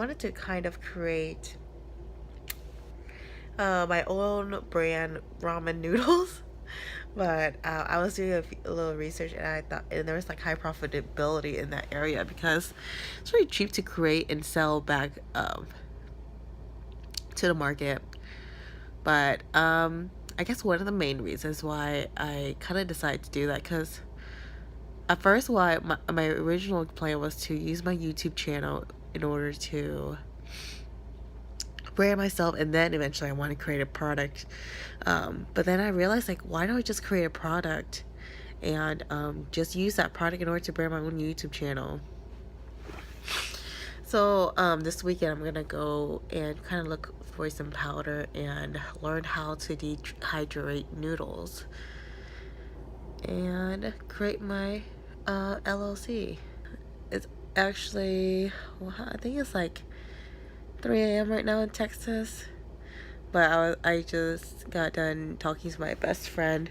wanted to kind of create my own brand ramen noodles. But I was doing a little research, and I thought, and there was like high profitability in that area because it's really cheap to create and sell back to the market. But I guess one of the main reasons why I kind of decided to do that, because at first, why my original plan was to use my YouTube channel in order to brand myself, and then eventually I want to create a product. But then I realized, like, why don't I just create a product and just use that product in order to brand my own YouTube channel? So this weekend I'm gonna go and kind of look for some powder and learn how to dehydrate noodles and create my LLC. It's actually, well, I think it's like 3 a.m. right now in Texas. But I just got done talking to my best friend,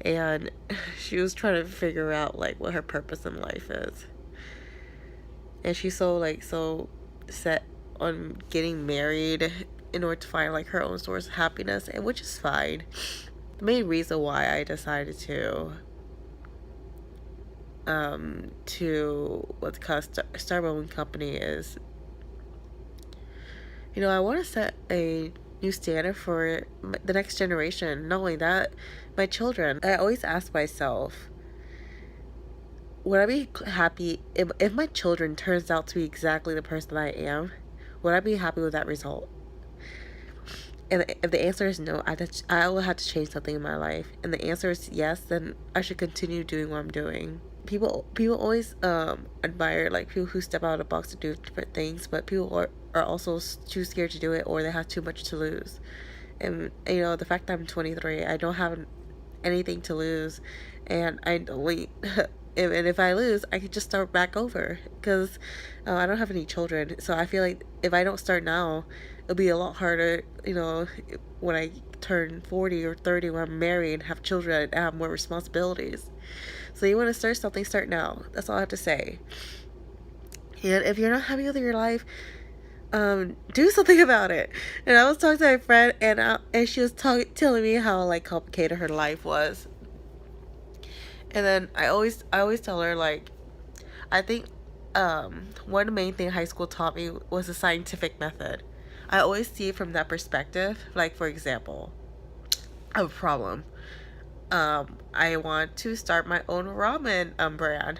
and she was trying to figure out like what her purpose in life is. And she's so set on getting married in order to find like her own source of happiness, and which is fine. The main reason why I decided to what's called start my own company is, I want to set a new standard for the next generation. Not only that, my children. I always ask myself, would I be happy if my children turns out to be exactly the person I am? Would I be happy with that result? And if the answer is no, I will have to change something in my life. And the answer is yes, then I should continue doing what I'm doing. People always admire like people who step out of the box to do different things, but people are also too scared to do it, or they have too much to lose. And the fact that I'm 23, I don't have anything to lose, and I only and if I lose, I could just start back over, because I don't have any children. So I feel like if I don't start now, it'll be a lot harder, when I turn 40 or 30, when I'm married and have children and have more responsibilities. So you want to start something, start now. That's all I have to say. And if you're not happy with your life, do something about it. And I was talking to my friend, and she was telling me how like complicated her life was. And then I always tell her, like, I think one of the main things high school taught me was the scientific method. I always see it from that perspective. Like, for example, I have a problem. I want to start my own ramen brand.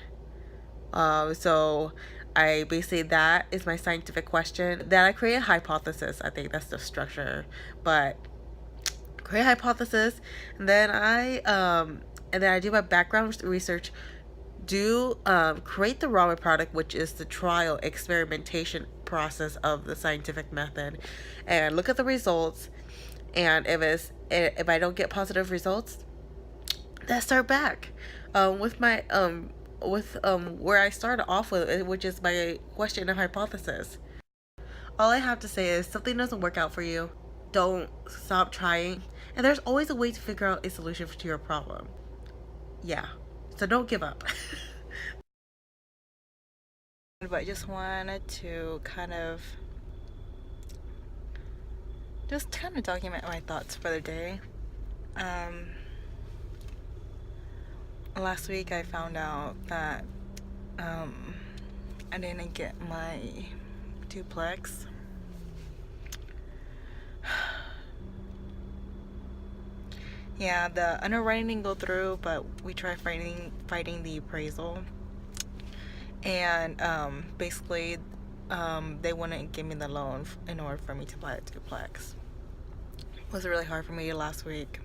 So I basically, that is my scientific question. Then I create a hypothesis. I think that's the structure. But create a hypothesis, and then I do my background research. Do create the ramen product, which is the trial experimentation process of the scientific method, and look at the results. And if I don't get positive results, then start back with my where I started off with, which is my question and hypothesis. All I have to say is, something doesn't work out for you, don't stop trying, and there's always a way to figure out a solution to your problem. Yeah, so don't give up. But I just wanted to just kind of document my thoughts for the day. Last week I found out that I didn't get my duplex. Yeah, the underwriting didn't go through, but we tried fighting the appraisal, and basically they wouldn't give me the loan in order for me to buy a duplex. It was really hard for me last week.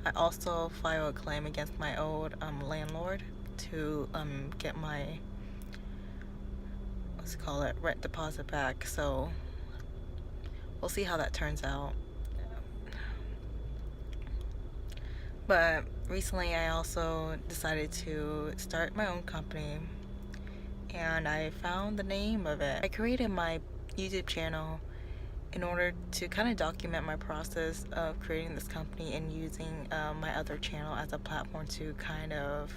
I also filed a claim against my old landlord to get my rent deposit back. So we'll see how that turns out. But recently I also decided to start my own company, and I found the name of it. I created my YouTube channel in order to kind of document my process of creating this company, and using my other channel as a platform to kind of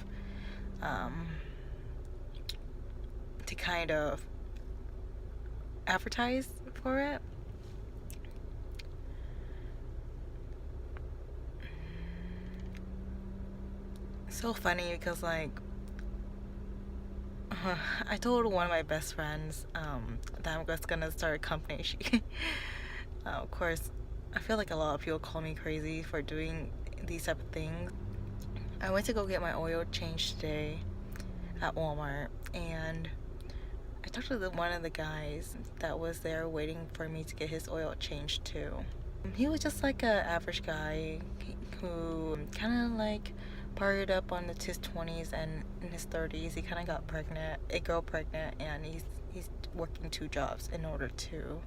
advertise for it. So funny because like I told one of my best friends that I'm just gonna start a company. She, of course, I feel like a lot of people call me crazy for doing these type of things. I went to go get my oil changed today at Walmart, and I talked to one of the guys that was there waiting for me to get his oil changed too. He was just like a average guy who kind of like partied up on his 20s, and in his 30s he kind of got a girl pregnant, and he's working 2 jobs in order to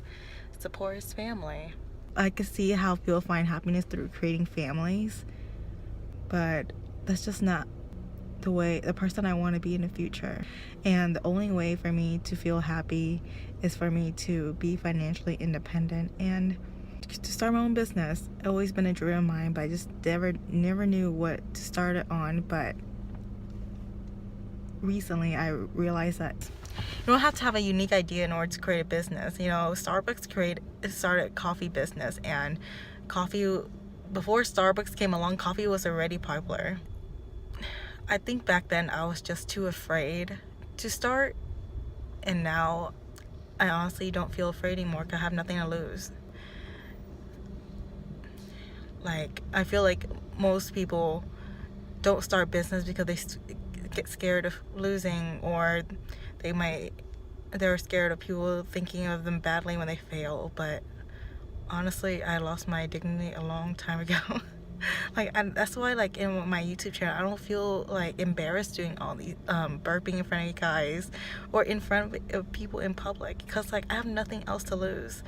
support his family. I could see how people find happiness through creating families, but that's just not the person I want to be in the future. And the only way for me to feel happy is for me to be financially independent and to start my own business. It's always been a dream of mine, but I just never knew what to start it on. But recently I realized that you don't have to have a unique idea in order to create a business. You know, Starbucks started a coffee business, and coffee, before Starbucks came along, coffee was already popular. I think back then I was just too afraid to start, and now I honestly don't feel afraid anymore because I have nothing to lose. Like, I feel like most people don't start business because they get scared of losing, or they're scared of people thinking of them badly when they fail. But honestly, I lost my dignity a long time ago. That's why, like, in my YouTube channel, I don't feel like embarrassed doing all these burping in front of you guys or in front of people in public, because like I have nothing else to lose.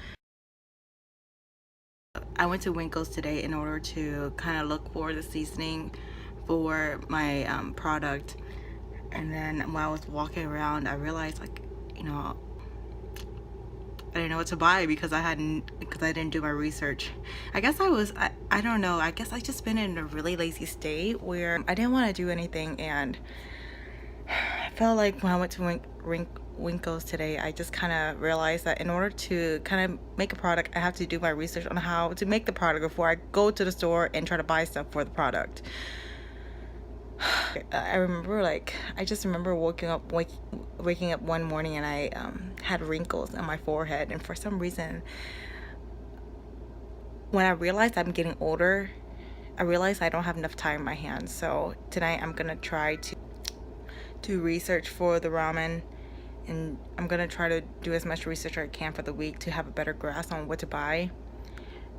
I went to Winkle's today in order to kind of look for the seasoning for my product, and then when I was walking around, I realized, like, you know, I didn't know what to buy because I didn't do my research. I guess I don't know, I guess I just been in a really lazy state where I didn't want to do anything, and I felt like when I went to Winkle's today, I just kind of realized that in order to kind of make a product, I have to do my research on how to make the product before I go to the store and try to buy stuff for the product. I just remember waking up one morning, and I had wrinkles on my forehead, and for some reason, when I realized I'm getting older, I realized I don't have enough time in my hands. So tonight I'm gonna try to research for the ramen, and I'm gonna try to do as much research as I can for the week to have a better grasp on what to buy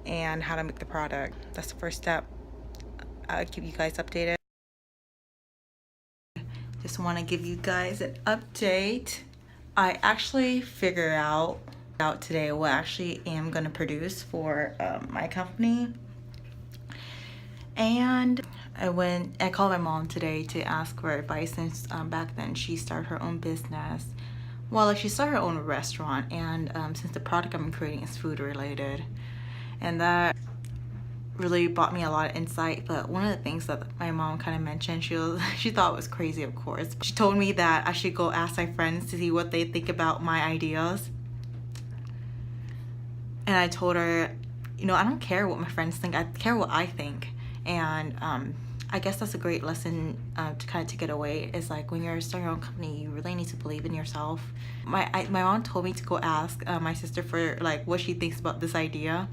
and how to make the product. That's the first step. I'll keep you guys updated. Just want to give you guys an update. I actually figured out today what I actually am going to produce for my company, and I called my mom today to ask for advice, since back then she started her own business. Well, like, she started her own restaurant, and since the product I'm creating is food related, and that really brought me a lot of insight. But one of the things that my mom kind of mentioned, she thought was crazy, of course. She told me that I should go ask my friends to see what they think about my ideas. And I told her, you know, I don't care what my friends think, I care what I think. And I guess that's a great lesson to kind of take it away, is like, when you're starting your own company, you really need to believe in yourself. My mom told me to go ask my sister for like what she thinks about this idea.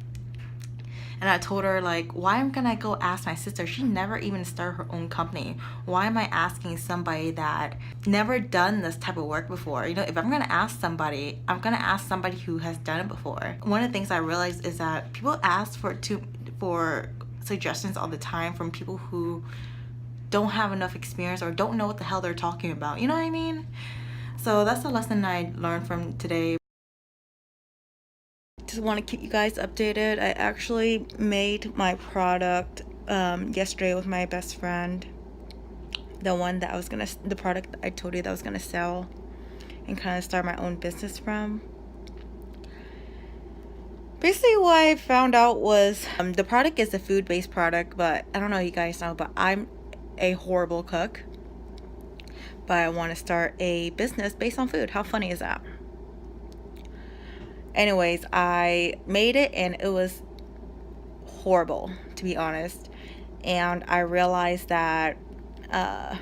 And I told her, like, why am I gonna go ask my sister? She never even started her own company. Why am I asking somebody that never done this type of work before? You know, if I'm gonna ask somebody, I'm gonna ask somebody who has done it before. One of the things I realized is that people ask for suggestions all the time from people who don't have enough experience or don't know what the hell they're talking about. You know what I mean? So that's the lesson I learned from today. Just want to keep you guys updated. I actually made my product yesterday with my best friend, the product that I told you that I was gonna sell and kind of start my own business from. Basically what I found out was the product is a food-based product, but I don't know if you guys know, but I'm a horrible cook, but I want to start a business based on food. How funny is that? Anyways, I made it and it was horrible, to be honest. And I realized that what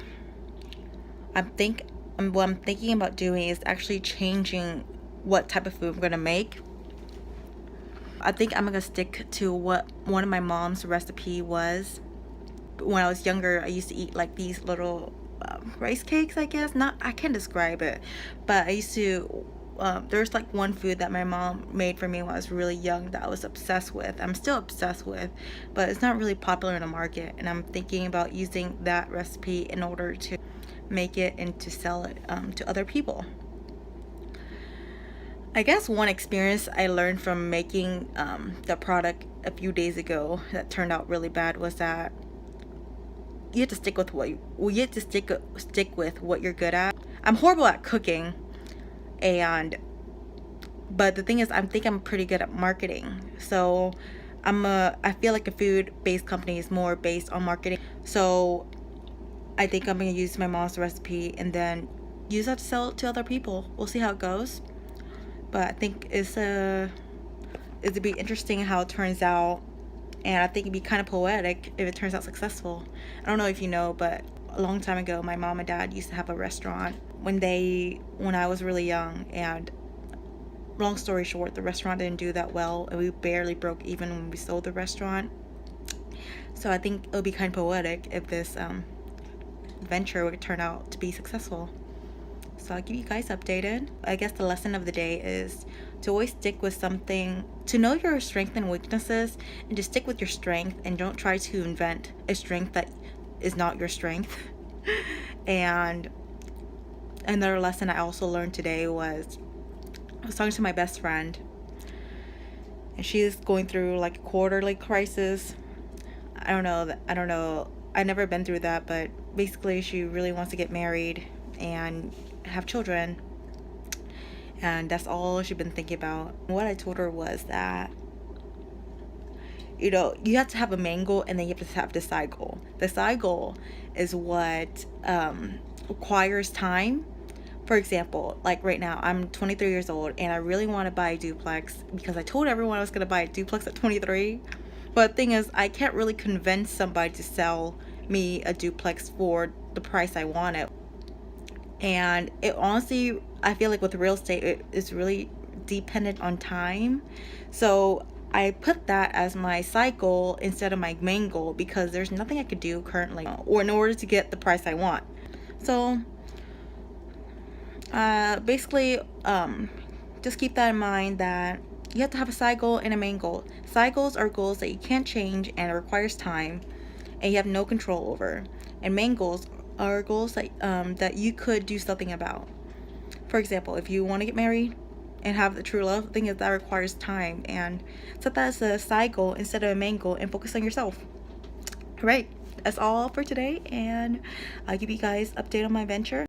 I'm thinking about doing is actually changing what type of food I'm gonna make. I think I'm gonna stick to what one of my mom's recipe was. When I was younger, I used to eat like these little rice cakes, I guess. I can't describe it, but I used to. There's like one food that my mom made for me when I was really young that I was obsessed with. I'm still obsessed with, but it's not really popular in the market. And I'm thinking about using that recipe in order to make it and to sell it to other people. I guess one experience I learned from making the product a few days ago that turned out really bad was that you have to stick with stick with what you're good at. I'm horrible at cooking, but the thing is, I think I'm pretty good at marketing. So I feel like a food-based company is more based on marketing. So I think I'm gonna use my mom's recipe and then use that to sell it to other people. We'll see how it goes. But I think it'd be interesting how it turns out. And I think it'd be kind of poetic if it turns out successful. I don't know if you know, but a long time ago, my mom and dad used to have a restaurant when I was really young. And long story short, the restaurant didn't do that well, and we barely broke even when we sold the restaurant. So I think it would be kind of poetic if this venture would turn out to be successful. So I'll keep you guys updated. I guess the lesson of the day is to always stick with something, to know your strengths and weaknesses, and to stick with your strength, and don't try to invent a strength that is not your strength. And another lesson I also learned today was, I was talking to my best friend, and she's going through like a quarterly crisis. I don't know. I've never been through that, but basically she really wants to get married and have children, and that's all she's been thinking about. What I told her was that, you have to have a main goal, and then you have to have the side goal. The side goal is what requires time. For example, like right now, I'm 23 years old, and I really want to buy a duplex because I told everyone I was going to buy a duplex at 23. But the thing is, I can't really convince somebody to sell me a duplex for the price I want it. And it honestly, I feel like with real estate, it is really dependent on time. So I put that as my side goal instead of my main goal, because there's nothing I could do currently or in order to get the price I want. So basically, just keep that in mind, that you have to have a side goal and a main goal. Side goals are goals that you can't change and it requires time and you have no control over. And main goals are goals that you could do something about. For example, if you want to get married and have the true love, the thing is that requires time, and set that as a side goal instead of a main goal and focus on yourself. All right, that's all for today, and I'll give you guys an update on my venture.